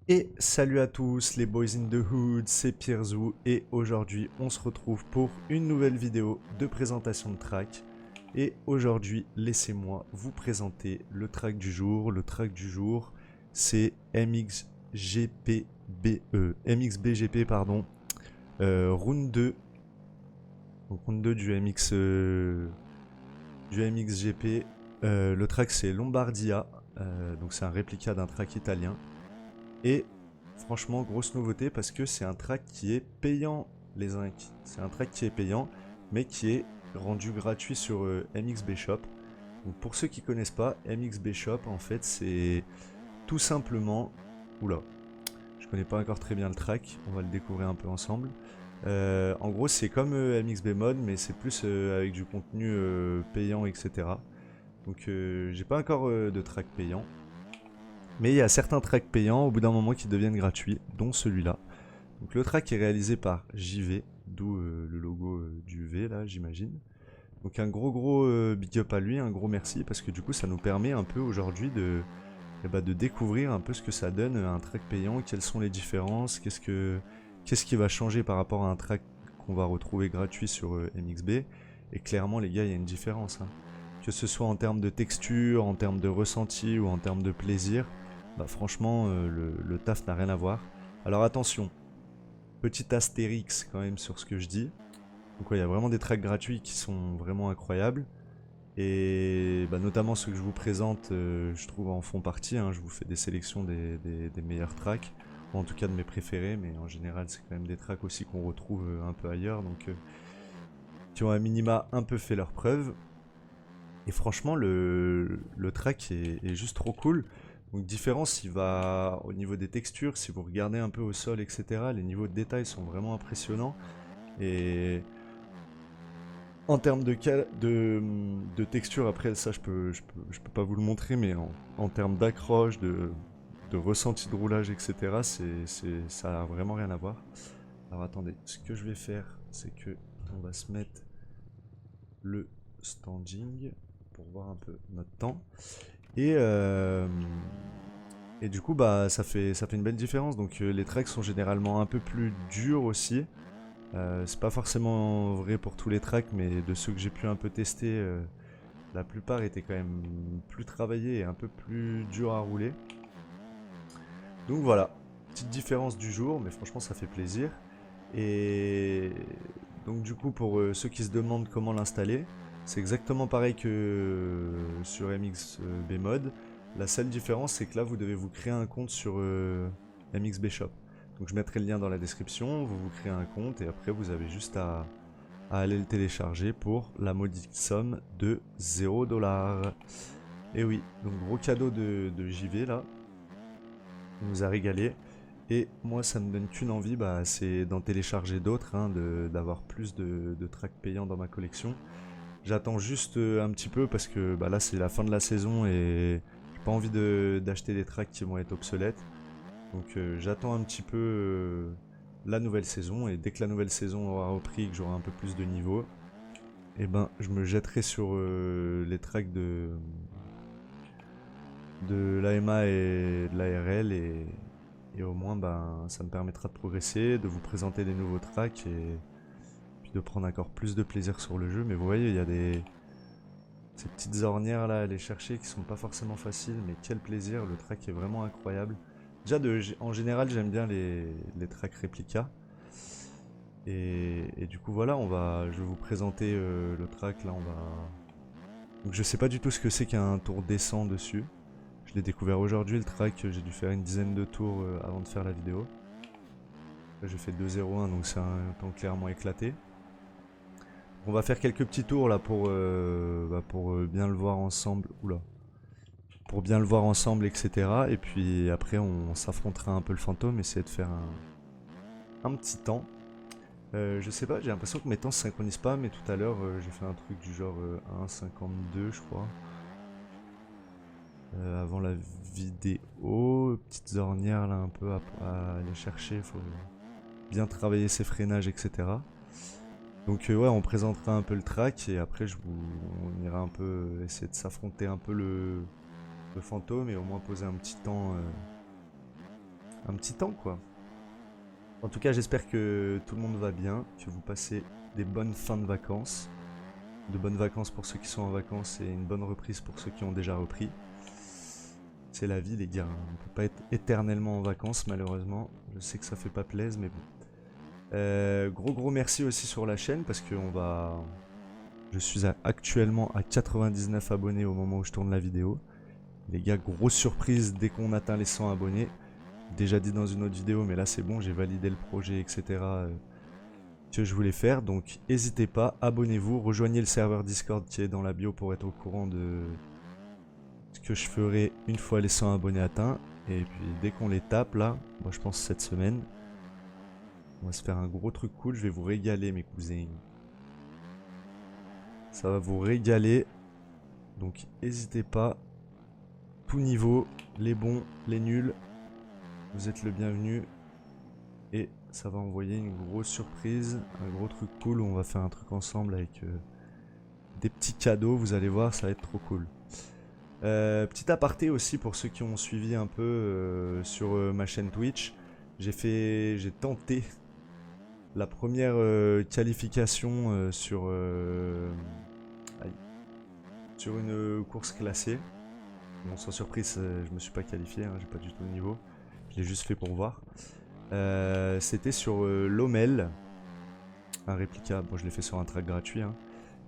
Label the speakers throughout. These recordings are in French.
Speaker 1: Et salut à tous les boys in the hood, c'est Pierzou et aujourd'hui on se retrouve pour une nouvelle vidéo de présentation de track. Et aujourd'hui laissez-moi vous présenter le track du jour. Le track du jour c'est MXBGP pardon, round 2. Donc round 2 du MXGP. Le track c'est Lombardia, donc c'est un réplica d'un track italien. Et franchement, grosse nouveauté parce que c'est un track qui est payant, les Inc. C'est un track qui est payant, mais qui est rendu gratuit sur MXB Shop. Donc pour ceux qui connaissent pas, MXB Shop, en fait, c'est tout simplement... Oula, je connais pas encore très bien le track, on va le découvrir un peu ensemble. En gros, c'est comme MXB Mode, mais c'est plus avec du contenu payant, etc. Donc j'ai pas encore de track payant. Mais il y a certains tracks payants au bout d'un moment qui deviennent gratuits, dont celui-là. Donc le track est réalisé par JV, d'où le logo du V là, j'imagine. Donc un gros big up à lui, un gros merci, parce que du coup ça nous permet un peu aujourd'hui de découvrir un peu ce que ça donne un track payant, quelles sont les différences, qu'est-ce qui va changer par rapport à un track qu'on va retrouver gratuit sur MXB. Et clairement les gars, il y a une différence, hein. Que ce soit en termes de texture, en termes de ressenti ou en termes de plaisir, bah franchement le taf n'a rien à voir. Alors attention, petit astérix quand même sur ce que je dis. Donc ouais, il y a vraiment des tracks gratuits qui sont vraiment incroyables. Et bah, notamment ceux que je vous présente, je trouve en font partie, hein. Je vous fais des sélections des meilleurs tracks, ou en tout cas de mes préférés, mais en général c'est quand même des tracks aussi qu'on retrouve un peu ailleurs, donc qui ont à minima un peu fait leurs preuves. Et franchement, le track est juste trop cool. Donc différence, il va au niveau des textures, si vous regardez un peu au sol, etc., les niveaux de détail sont vraiment impressionnants. Et en termes de texture, après ça je peux pas vous le montrer, mais en termes d'accroche, de ressenti de roulage, etc., ça a vraiment rien à voir. Alors attendez, ce que je vais faire, c'est que on va se mettre le standing pour voir un peu notre temps. Et, euh, et du coup, bah, ça fait une belle différence. Donc les tracks sont généralement un peu plus durs aussi. C'est pas forcément vrai pour tous les tracks, mais de ceux que j'ai pu un peu tester, la plupart étaient quand même plus travaillés et un peu plus durs à rouler. Donc voilà, petite différence du jour, mais franchement ça fait plaisir. Et donc du coup pour ceux qui se demandent comment l'installer, c'est exactement pareil que sur MXB Mode. La seule différence c'est que là vous devez vous créer un compte sur MXB Shop. Donc je mettrai le lien dans la description, vous vous créez un compte et après vous avez juste à aller le télécharger pour la modique somme de 0$. Et oui, donc gros cadeau de JV là, il nous a régalé. Et moi, ça me donne qu'une envie, bah, c'est d'en télécharger d'autres, hein, d'avoir plus de tracks payants dans ma collection. J'attends juste un petit peu parce que bah, là, c'est la fin de la saison et j'ai pas envie d'acheter des tracks qui vont être obsolètes. Donc j'attends un petit peu la nouvelle saison et dès que la nouvelle saison aura repris et que j'aurai un peu plus de niveau, et ben je me jetterai sur les tracks de l'AMA et de l'ARL et au moins ben, ça me permettra de progresser, de vous présenter des nouveaux tracks et puis de prendre encore plus de plaisir sur le jeu. Mais vous voyez, il y a ces petites ornières là à aller chercher qui sont pas forcément faciles, mais quel plaisir, le track est vraiment incroyable. Déjà en général j'aime bien les tracks réplica. Et du coup voilà, je vais vous présenter le track là, Donc je sais pas du tout ce que c'est qu'un tour descend dessus. Je l'ai découvert aujourd'hui le track, j'ai dû faire une dizaine de tours avant de faire la vidéo. Là j'ai fait 2-0-1 donc c'est un temps clairement éclaté. On va faire quelques petits tours là pour bien le voir ensemble. Oula. Pour bien le voir ensemble, etc. Et puis après on s'affrontera un peu le fantôme, essayer de faire un petit temps. Je sais pas, j'ai l'impression que mes temps se synchronisent pas, mais tout à l'heure j'ai fait un truc du genre 1,52 je crois. Avant la vidéo, petites ornières là un peu à aller chercher, faut bien travailler ses freinages, etc. Donc ouais, on présentera un peu le track et après on ira un peu essayer de s'affronter un peu le fantôme et au moins poser un petit temps un petit temps quoi. En tout cas j'espère que tout le monde va bien, que vous passez des bonnes fins de vacances. De bonnes vacances pour ceux qui sont en vacances et une bonne reprise pour ceux qui ont déjà repris. C'est la vie les gars, on peut pas être éternellement en vacances malheureusement. Je sais que ça fait pas plaisir mais bon. Gros merci aussi sur la chaîne parce que je suis actuellement à 99 abonnés au moment où je tourne la vidéo. Les gars, grosse surprise dès qu'on atteint les 100 abonnés. Déjà dit dans une autre vidéo, mais là c'est bon, j'ai validé le projet, etc. Que je voulais faire. Donc n'hésitez pas, abonnez-vous, rejoignez le serveur Discord qui est dans la bio pour être au courant de ce que je ferai une fois les 100 abonnés atteints. Et puis dès qu'on les tape là, moi je pense cette semaine, on va se faire un gros truc cool. Je vais vous régaler mes cousins. Ça va vous régaler. Donc n'hésitez pas. Tout niveau, les bons, les nuls. Vous êtes le bienvenu. Et ça va envoyer une grosse surprise, un gros truc cool où on va faire un truc ensemble avec des petits cadeaux. Vous allez voir, ça va être trop cool. Petit aparté aussi pour ceux qui ont suivi un peu sur ma chaîne Twitch. J'ai tenté la première qualification sur une course classée. Bon, sans surprise, je me suis pas qualifié, hein, j'ai pas du tout le niveau. Je l'ai juste fait pour voir. C'était sur Lommel, un réplica. Bon, je l'ai fait sur un track gratuit. Hein.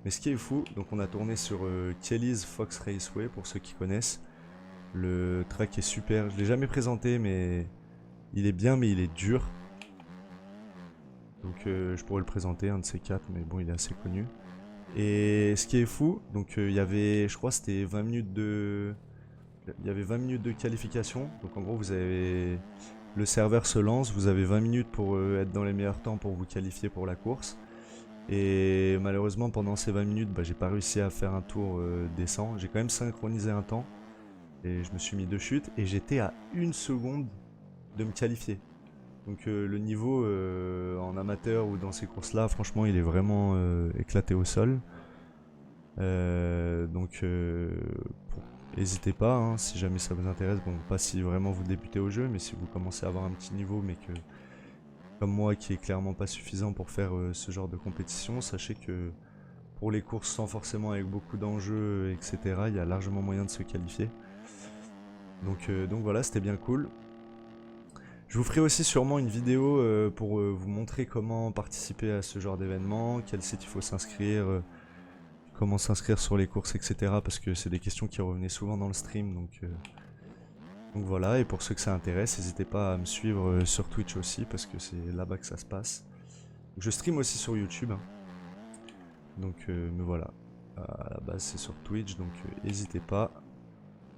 Speaker 1: Mais ce qui est fou, donc on a tourné sur Kelly's Fox Raceway pour ceux qui connaissent. Le track est super. Je l'ai jamais présenté, mais il est bien, mais il est dur. Donc je pourrais le présenter, un de ces quatre, mais bon, il est assez connu. Et ce qui est fou, donc il y avait, je crois, c'était 20 minutes de. Il y avait 20 minutes de qualification. Donc en gros, vous avez. Le serveur se lance, vous avez 20 minutes pour être dans les meilleurs temps pour vous qualifier pour la course. Et malheureusement, pendant ces 20 minutes, j'ai pas réussi à faire un tour décent. J'ai quand même synchronisé un temps. Et je me suis mis de chute. Et j'étais à 1 seconde de me qualifier. Donc le niveau en amateur ou dans ces courses-là, franchement, il est vraiment éclaté au sol. N'hésitez pas, hein, si jamais ça vous intéresse. Bon, pas si vraiment vous débutez au jeu, mais si vous commencez à avoir un petit niveau, mais que, comme moi, qui est clairement pas suffisant pour faire ce genre de compétition, sachez que pour les courses sans forcément avec beaucoup d'enjeux, etc., il y a largement moyen de se qualifier. Donc voilà, c'était bien cool. Je vous ferai aussi sûrement une vidéo pour vous montrer comment participer à ce genre d'événement, quel site il faut s'inscrire, comment s'inscrire sur les courses, etc. Parce que c'est des questions qui revenaient souvent dans le stream. Donc voilà, et pour ceux que ça intéresse, n'hésitez pas à me suivre sur Twitch aussi, parce que c'est là-bas que ça se passe. Je stream aussi sur YouTube. Hein. Donc mais voilà, à la base c'est sur Twitch, donc n'hésitez pas.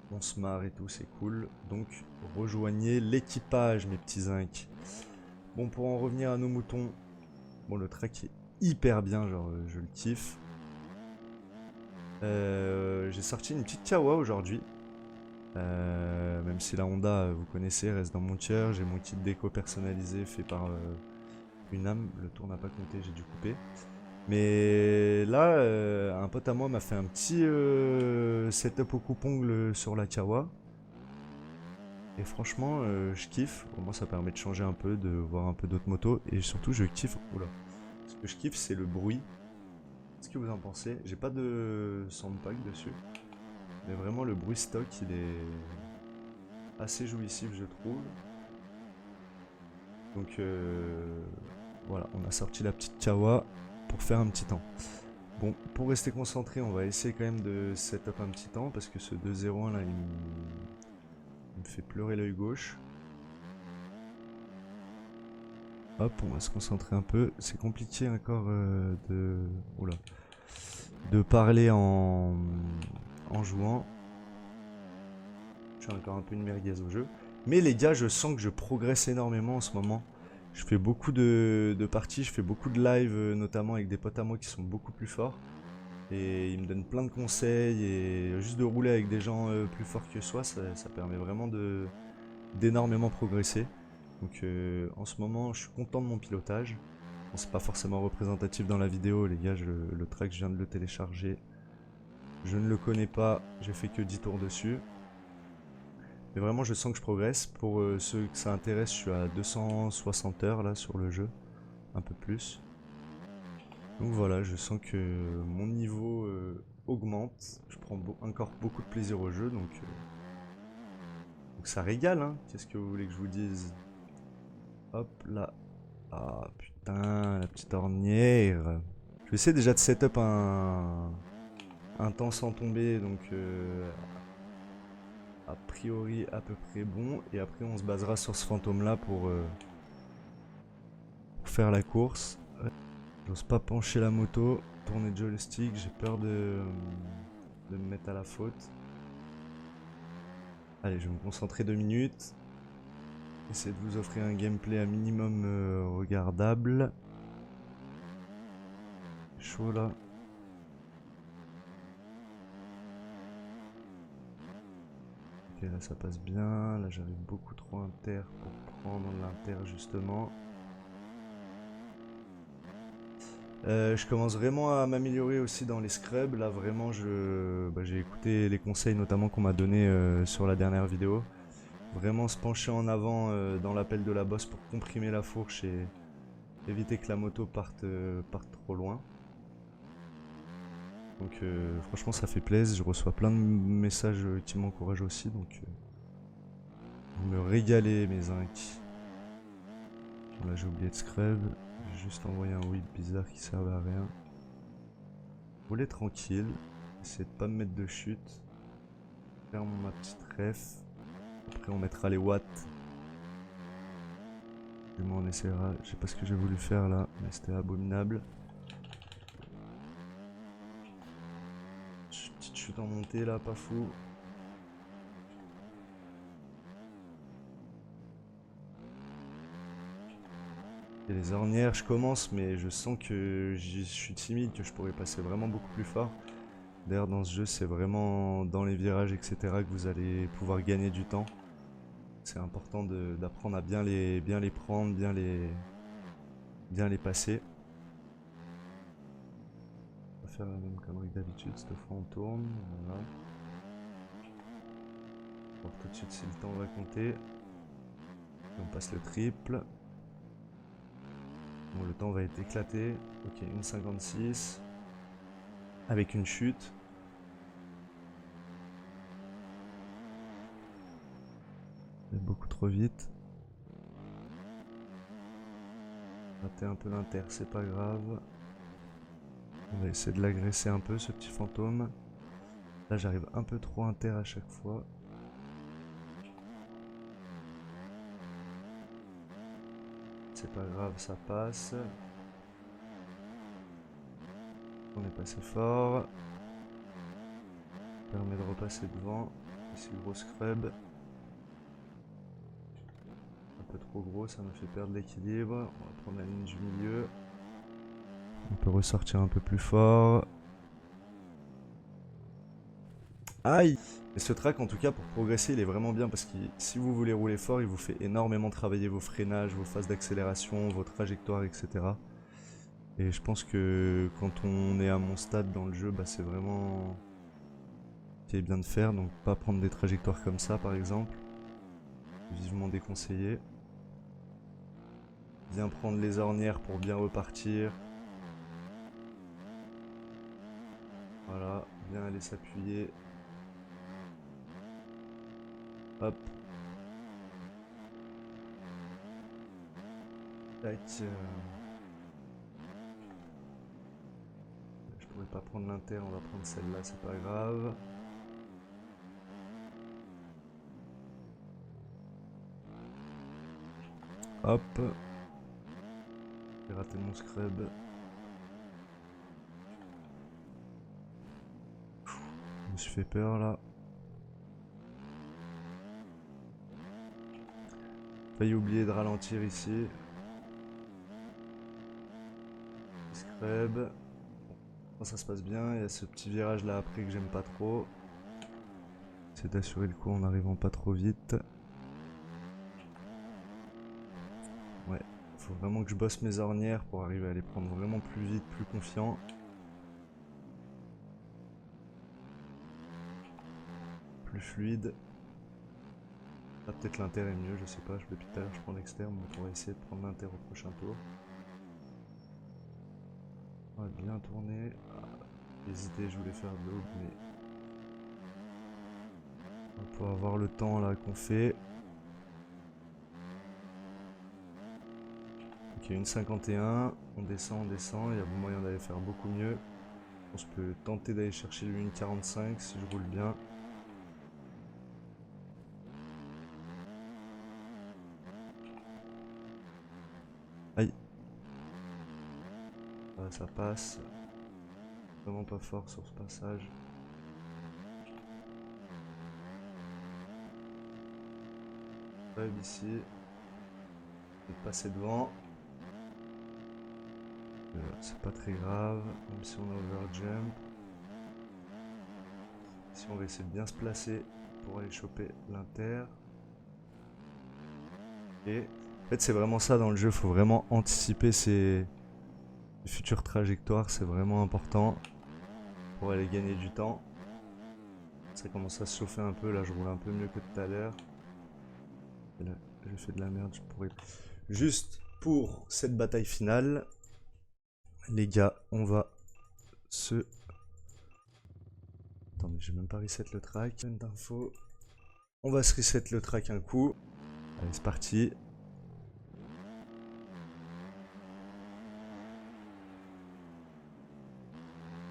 Speaker 1: On se marre et tout, c'est cool. Donc rejoignez l'équipage, mes petits zincs. Bon, pour en revenir à nos moutons, bon, le track est hyper bien, genre je le kiffe. J'ai sorti une petite Kawa aujourd'hui. Même si la Honda, vous connaissez, reste dans mon cœur. J'ai mon kit déco personnalisé fait par une âme. Le tour n'a pas compté, j'ai dû couper. Mais là, un pote à moi m'a fait un petit setup au coupe-ongle sur la Kawa. Et franchement, je kiffe. Au moins, ça permet de changer un peu, de voir un peu d'autres motos. Et surtout, je kiffe. Oula. Ce que je kiffe, c'est le bruit. Qu'est-ce que vous en pensez? J'ai pas de soundpack dessus. Mais vraiment, le bruit stock, il est assez jouissif, je trouve. Donc, voilà. On a sorti la petite Kawa pour faire un petit temps. Bon, pour rester concentré, on va essayer quand même de setup un petit temps. Parce que ce 2-0-1 là, il me fait pleurer l'œil gauche. Hop, on va se concentrer un peu. C'est compliqué encore de parler en jouant. Je suis encore un peu une merguez au jeu. Mais les gars, je sens que je progresse énormément en ce moment. Je fais beaucoup de parties, je fais beaucoup de live, notamment avec des potes à moi qui sont beaucoup plus forts. Et ils me donnent plein de conseils. Et juste de rouler avec des gens plus forts que soi, ça permet vraiment d'énormément progresser. Donc en ce moment, je suis content de mon pilotage. Bon, c'est pas forcément représentatif dans la vidéo, les gars. Le track, je viens de le télécharger. Je ne le connais pas, j'ai fait que 10 tours dessus. Et vraiment, je sens que je progresse. Pour ceux que ça intéresse, je suis à 260 heures là sur le jeu. Un peu plus. Donc voilà, je sens que mon niveau augmente. Je prends encore beaucoup de plaisir au jeu. Donc ça régale, hein. Qu'est-ce que vous voulez que je vous dise? Hop là. Ah putain, la petite ornière. Je vais essayer déjà de setup un temps sans tomber. Donc a priori à peu près bon. Et après on se basera sur ce fantôme là pour faire la course. J'ose pas pencher la moto, tourner le joystick, j'ai peur de me mettre à la faute. Allez, je vais me concentrer 2 minutes. Essayer de vous offrir un gameplay à minimum regardable. Chaud là. Ok, là ça passe bien. Là j'arrive beaucoup trop inter pour prendre l'inter justement. Je commence vraiment à m'améliorer aussi dans les scrubs. Là vraiment j'ai écouté les conseils notamment qu'on m'a donné sur la dernière vidéo. Vraiment se pencher en avant dans l'appel de la bosse pour comprimer la fourche et éviter que la moto parte trop loin. Donc franchement ça fait plaisir, je reçois plein de messages qui m'encouragent aussi, donc vous me régalez mes incs. Bon, là j'ai oublié de scrub, j'ai juste envoyé un whip bizarre qui servait à rien. Rouler tranquille, essayez de pas me mettre de chute. Faire ma petite ref, après on mettra les watts. Du moins on essaiera, je sais pas ce que j'ai voulu faire là, mais c'était abominable. Petite chute en montée là, pas fou. Et les ornières, je commence, mais je sens que je suis timide, que je pourrais passer vraiment beaucoup plus fort. D'ailleurs, dans ce jeu, c'est vraiment dans les virages, etc., que vous allez pouvoir gagner du temps. C'est important d'apprendre à bien les prendre, bien les passer. On va faire la même connerie que d'habitude, cette fois on tourne, voilà. On va voir tout de suite si le temps va compter. Et on passe le triple. Bon, le temps va être éclaté. Ok, 1,56. Avec une chute. Beaucoup trop vite. Rater un peu l'inter, c'est pas grave. On va essayer de l'agresser un peu, ce petit fantôme. Là, j'arrive un peu trop inter à chaque fois. C'est pas grave, ça passe. On est passé fort. Permet de repasser devant. Ici, le gros scrub. Un peu trop gros, ça me fait perdre l'équilibre. On va prendre la ligne du milieu. On peut ressortir un peu plus fort. Aïe! Et ce track, en tout cas, pour progresser, il est vraiment bien parce que si vous voulez rouler fort, il vous fait énormément travailler vos freinages, vos phases d'accélération, vos trajectoires, etc. Et je pense que quand on est à mon stade dans le jeu, bah, c'est vraiment ce qui est bien de faire. Donc pas prendre des trajectoires comme ça, par exemple. Vivement déconseillé. Bien prendre les ornières pour bien repartir. Voilà, bien aller s'appuyer. Hop. Tac. Je pourrais pas prendre l'inter, on va prendre celle-là, c'est pas grave. Hop. J'ai raté mon scrub. Je me suis fait peur là. Failli oublier de ralentir ici. Scrub. Bon, ça se passe bien. Il y a ce petit virage là après que j'aime pas trop. C'est d'assurer le coup en n'arrivant pas trop vite. Ouais, faut vraiment que je bosse mes ornières pour arriver à les prendre vraiment plus vite, plus confiant. Plus fluide. Ah, peut-être l'inter est mieux, je sais pas. Depuis tout à l'heure, je prends l'externe, donc on va essayer de prendre l'inter au prochain tour. On va bien tourner. Ah, hésité, je voulais faire double, mais on va pouvoir voir le temps là qu'on fait. Ok, 1,51. On descend, il y a bon moyen d'aller faire beaucoup mieux. On peut tenter d'aller chercher le 1,45 si je roule bien. Aïe. Ah, ça passe. Vraiment pas fort sur ce passage. Web ici. Je vais passer devant. C'est pas très grave, même si on a overjump. Si on va essayer de bien se placer pour aller choper l'inter. Et en fait c'est vraiment ça dans le jeu, faut vraiment anticiper ses futures trajectoires, c'est vraiment important pour aller gagner du temps. Ça commence à se chauffer un peu, là je roule un peu mieux que tout à l'heure. Et là j'ai fait de la merde, je pourrais... Juste pour cette bataille finale, les gars, on va se... Attends mais j'ai même pas reset le track, d'infos. On va se reset le track un coup. Allez c'est parti.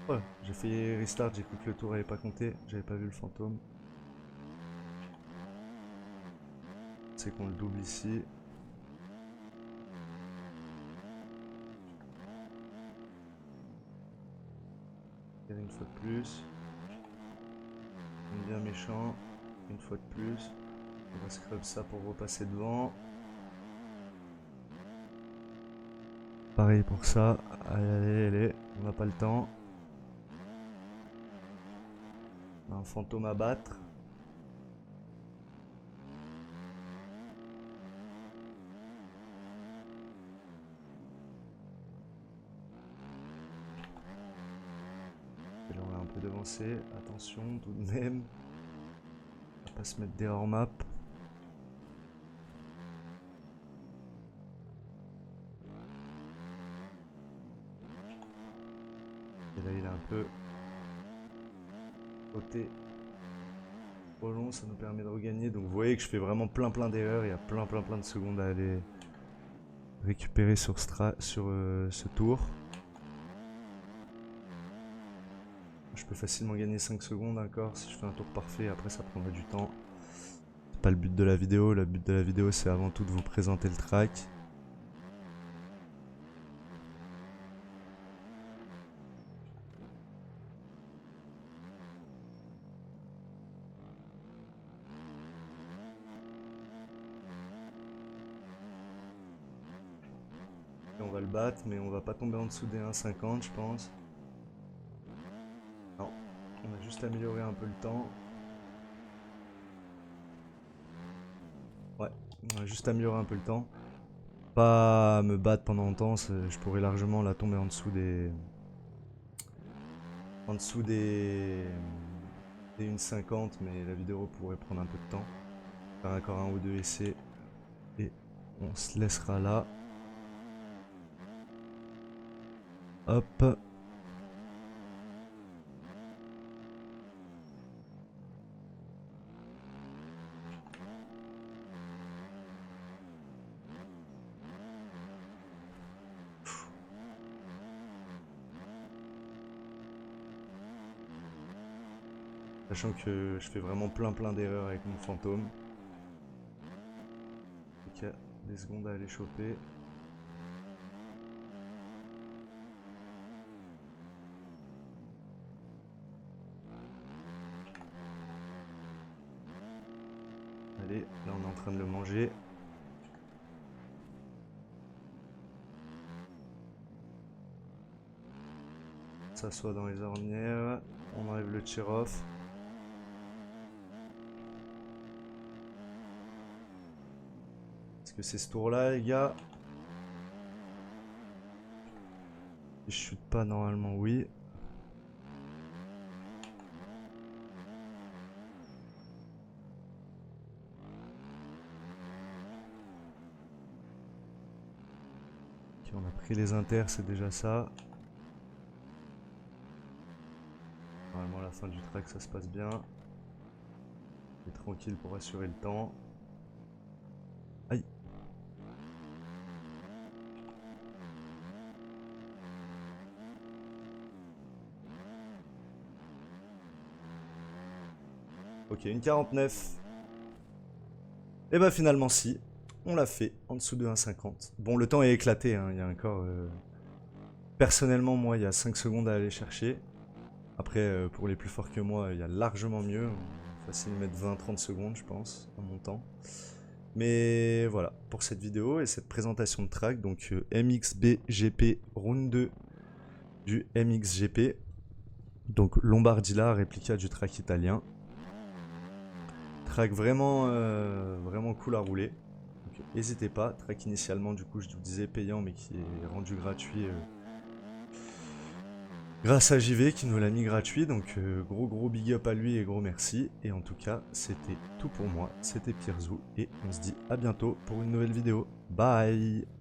Speaker 1: Oh, j'ai fait restart, j'ai cru que le tour avait pas compté, j'avais pas vu le fantôme. C'est qu'on le double ici. Et une fois de plus. On est bien méchant. Une fois de plus. On va scrub ça pour repasser devant. Pareil pour ça. Allez, allez, allez. On n'a pas le temps. On a un fantôme à battre. Et là on l'a un peu devancé. Attention tout de même. On va pas se mettre des hors map. Et là il a un peu sauté. Trop long, ça nous permet de regagner. Donc vous voyez que je fais vraiment plein d'erreurs. Il y a plein de secondes à aller récupérer sur ce tour. Je peux facilement gagner 5 secondes encore si je fais un tour parfait. Après ça prendra du temps. C'est pas le but de la vidéo. Le but de la vidéo c'est avant tout de vous présenter le track. Et on va le battre mais on va pas tomber en dessous des 1,50 je pense. Non, on a juste amélioré un peu le temps. Ouais, on a juste amélioré un peu le temps. Pas me battre pendant longtemps, je pourrais largement la tomber en dessous des... En dessous des 1,50 mais la vidéo pourrait prendre un peu de temps. Faire encore un ou deux essais et on se laissera là. Hop. Sachant que je fais vraiment plein d'erreurs avec mon fantôme. Donc il y a des secondes à aller choper. Allez, là on est en train de le manger. On s'assoit dans les ornières. On enlève le cheer-off. Est-ce que c'est ce tour là les gars? Si je chute pas normalement oui. Ok, on a pris les inters, c'est déjà ça. Normalement à la fin du track ça se passe bien. Et tranquille pour assurer le temps. Aïe. Ok, une 49. Et bah finalement si, on l'a fait en dessous de 1,50. Bon, le temps est éclaté, hein. Il y a encore... Personnellement, moi, il y a 5 secondes à aller chercher. Après, pour les plus forts que moi, il y a largement mieux. Facile de mettre 20-30 secondes, je pense, en montant. Mais voilà, pour cette vidéo et cette présentation de track, donc MXBGP Round 2 du MXGP. Donc Lombardilla, réplica du track italien. Track vraiment, vraiment cool à rouler. Donc n'hésitez pas, track initialement du coup je vous disais payant mais qui est rendu gratuit grâce à JV qui nous l'a mis gratuit. Donc gros big up à lui et gros merci. Et en tout cas c'était tout pour moi, c'était Pierzou et on se dit à bientôt pour une nouvelle vidéo. Bye.